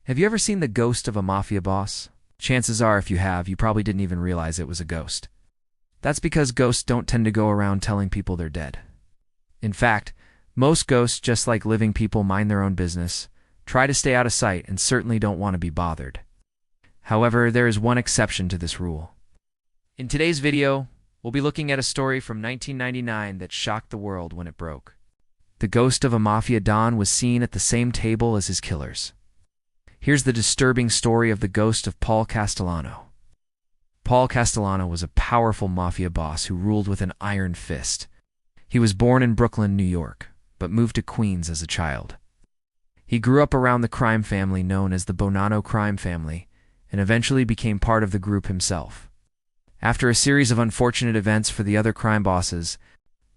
Have you ever seen the ghost of a mafia boss? Chances are, if you have, you probably didn't even realize it was a ghost. That's because ghosts don't tend to go around telling people they're dead. In fact, most ghosts, just like living people, mind their own business, try to stay out of sight, and certainly don't want to be bothered. However, there is one exception to this rule. In today's video, we'll be looking at a story from 1999 that shocked the world when it broke. The ghost of a mafia don was seen at the same table as his killers. Here's the disturbing story of the ghost of Paul Castellano. Paul Castellano was a powerful mafia boss who ruled with an iron fist. He was born in Brooklyn, New York, but moved to Queens as a child. He grew up around the crime family known as the Bonanno crime family, and eventually became part of the group himself. After a series of unfortunate events for the other crime bosses,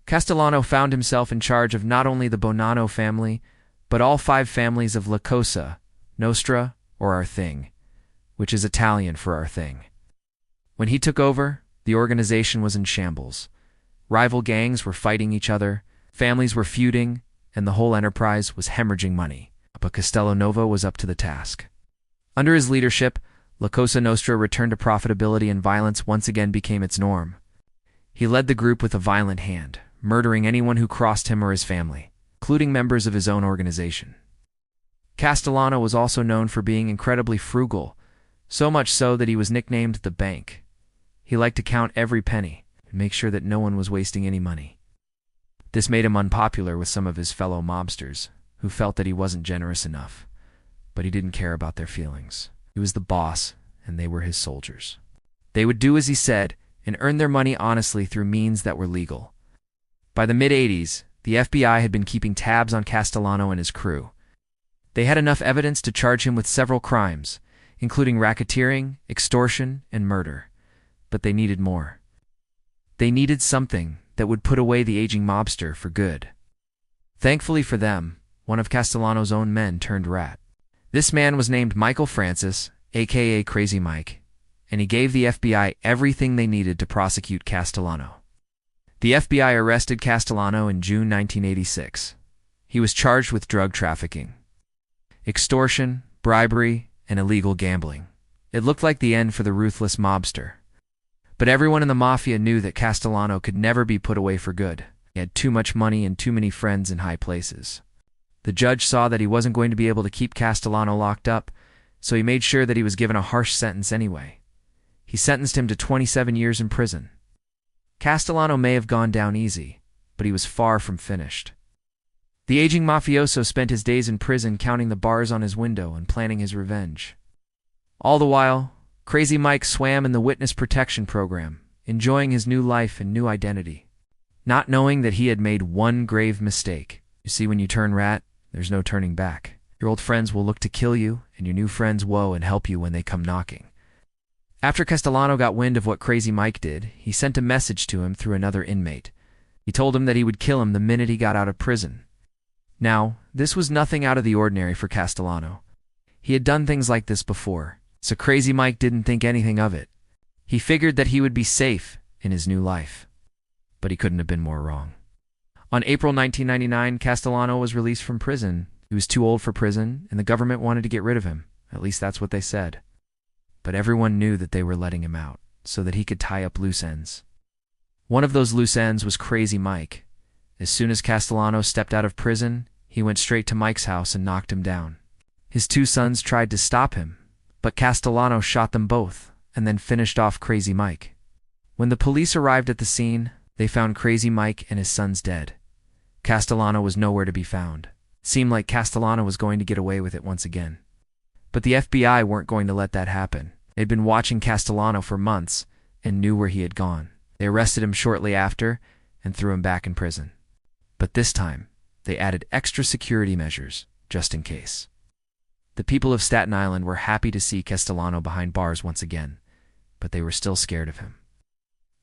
Castellano found himself in charge of not only the Bonanno family, but all 5 families of La Cosa Nostra, or Our Thing, which is Italian for Our Thing. When he took over, the organization was in shambles. Rival gangs were fighting each other, families were feuding, and the whole enterprise was hemorrhaging money. But Castellano was up to the task. Under his leadership, La Cosa Nostra returned to profitability, and violence once again became its norm. He led the group with a violent hand, murdering anyone who crossed him or his family, including members of his own organization. Castellano was also known for being incredibly frugal, so much so that he was nicknamed the Bank. He liked to count every penny and make sure that no one was wasting any money. This made him unpopular with some of his fellow mobsters, who felt that he wasn't generous enough, but he didn't care about their feelings. He was the boss, and they were his soldiers. They would do as he said and earn their money honestly through means that were legal. By the mid-'80s, the FBI had been keeping tabs on Castellano and his crew. They had enough evidence to charge him with several crimes, including racketeering, extortion, and murder. But they needed more. They needed something that would put away the aging mobster for good. Thankfully for them, one of Castellano's own men turned rat. This man was named Michael Francis, aka Crazy Mike, and he gave the FBI everything they needed to prosecute Castellano. The FBI arrested Castellano in June 1986. He was charged with drug trafficking, extortion, bribery, and illegal gambling. It looked like the end for the ruthless mobster. But everyone in the Mafia knew that Castellano could never be put away for good. He had too much money and too many friends in high places. The judge saw that he wasn't going to be able to keep Castellano locked up, so he made sure that he was given a harsh sentence anyway. He sentenced him to 27 years in prison. Castellano may have gone down easy, but he was far from finished. The aging mafioso spent his days in prison counting the bars on his window and planning his revenge. All the while, Crazy Mike swam in the witness protection program, enjoying his new life and new identity, not knowing that he had made one grave mistake. You see, when you turn rat, there's no turning back. Your old friends will look to kill you, and your new friends woe and help you when they come knocking. After Castellano got wind of what Crazy Mike did, he sent a message to him through another inmate. He told him that he would kill him the minute he got out of prison. Now, this was nothing out of the ordinary for Castellano. He had done things like this before, so Crazy Mike didn't think anything of it. He figured that he would be safe in his new life. But he couldn't have been more wrong. On April 1999, Castellano was released from prison. He was too old for prison, and the government wanted to get rid of him. At least that's what they said. But everyone knew that they were letting him out, so that he could tie up loose ends. One of those loose ends was Crazy Mike. As soon as Castellano stepped out of prison, he went straight to Mike's house and knocked him down. His 2 sons tried to stop him, but Castellano shot them both and then finished off Crazy Mike. When the police arrived at the scene, they found Crazy Mike and his sons dead. Castellano was nowhere to be found. It seemed like Castellano was going to get away with it once again. But the FBI weren't going to let that happen. They'd been watching Castellano for months and knew where he had gone. They arrested him shortly after and threw him back in prison. But this time, they added extra security measures, just in case. The people of Staten Island were happy to see Castellano behind bars once again, but they were still scared of him.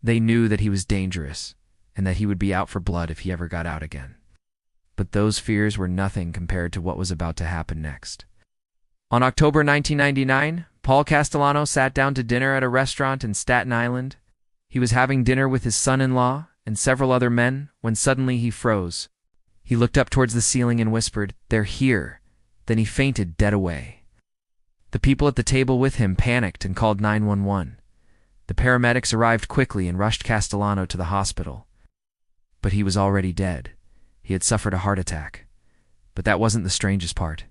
They knew that he was dangerous, and that he would be out for blood if he ever got out again. But those fears were nothing compared to what was about to happen next. On October 1999, Paul Castellano sat down to dinner at a restaurant in Staten Island. He was having dinner with his son-in-law and several other men when suddenly he froze. He looked up towards the ceiling and whispered, "They're here." Then he fainted dead away. The people at the table with him panicked and called 911. The paramedics arrived quickly and rushed Castellano to the hospital. But he was already dead. He had suffered a heart attack. But that wasn't the strangest part.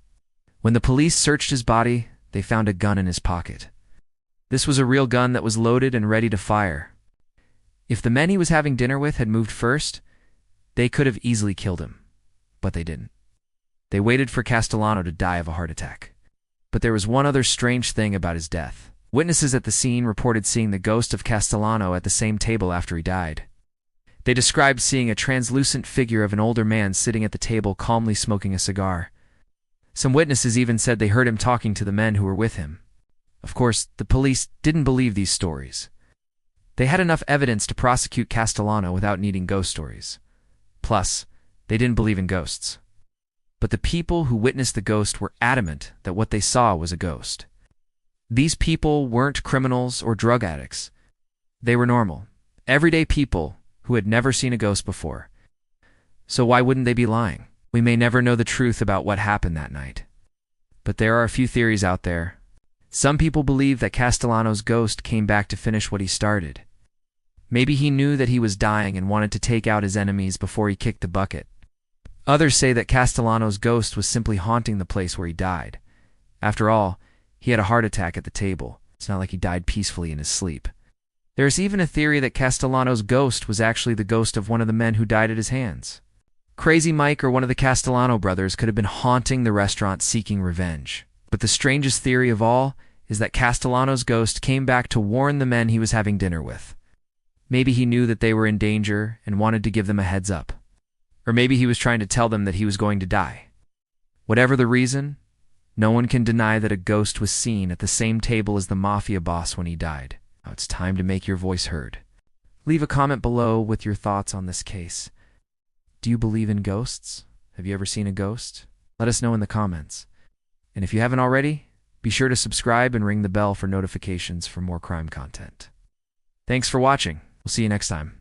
When the police searched his body, they found a gun in his pocket. This was a real gun that was loaded and ready to fire. If the men he was having dinner with had moved first, they could have easily killed him. But they didn't. They waited for Castellano to die of a heart attack. But there was one other strange thing about his death. Witnesses at the scene reported seeing the ghost of Castellano at the same table after he died. They described seeing a translucent figure of an older man sitting at the table calmly smoking a cigar. Some witnesses even said they heard him talking to the men who were with him. Of course, the police didn't believe these stories. They had enough evidence to prosecute Castellano without needing ghost stories. Plus, they didn't believe in ghosts. But the people who witnessed the ghost were adamant that what they saw was a ghost. These people weren't criminals or drug addicts. They were normal, everyday people who had never seen a ghost before. So why wouldn't they be lying? We may never know the truth about what happened that night. But there are a few theories out there. Some people believe that Castellano's ghost came back to finish what he started. Maybe he knew that he was dying and wanted to take out his enemies before he kicked the bucket. Others say that Castellano's ghost was simply haunting the place where he died. After all, he had a heart attack at the table. It's not like he died peacefully in his sleep. There is even a theory that Castellano's ghost was actually the ghost of one of the men who died at his hands. Crazy Mike or one of the Castellano brothers could have been haunting the restaurant seeking revenge. But the strangest theory of all is that Castellano's ghost came back to warn the men he was having dinner with. Maybe he knew that they were in danger and wanted to give them a heads up. Or maybe he was trying to tell them that he was going to die. Whatever the reason, no one can deny that a ghost was seen at the same table as the Mafia boss when he died. Now it's time to make your voice heard. Leave a comment below with your thoughts on this case. Do you believe in ghosts? Have you ever seen a ghost? Let us know in the comments. And if you haven't already, be sure to subscribe and ring the bell for notifications for more crime content. Thanks for watching. We'll see you next time.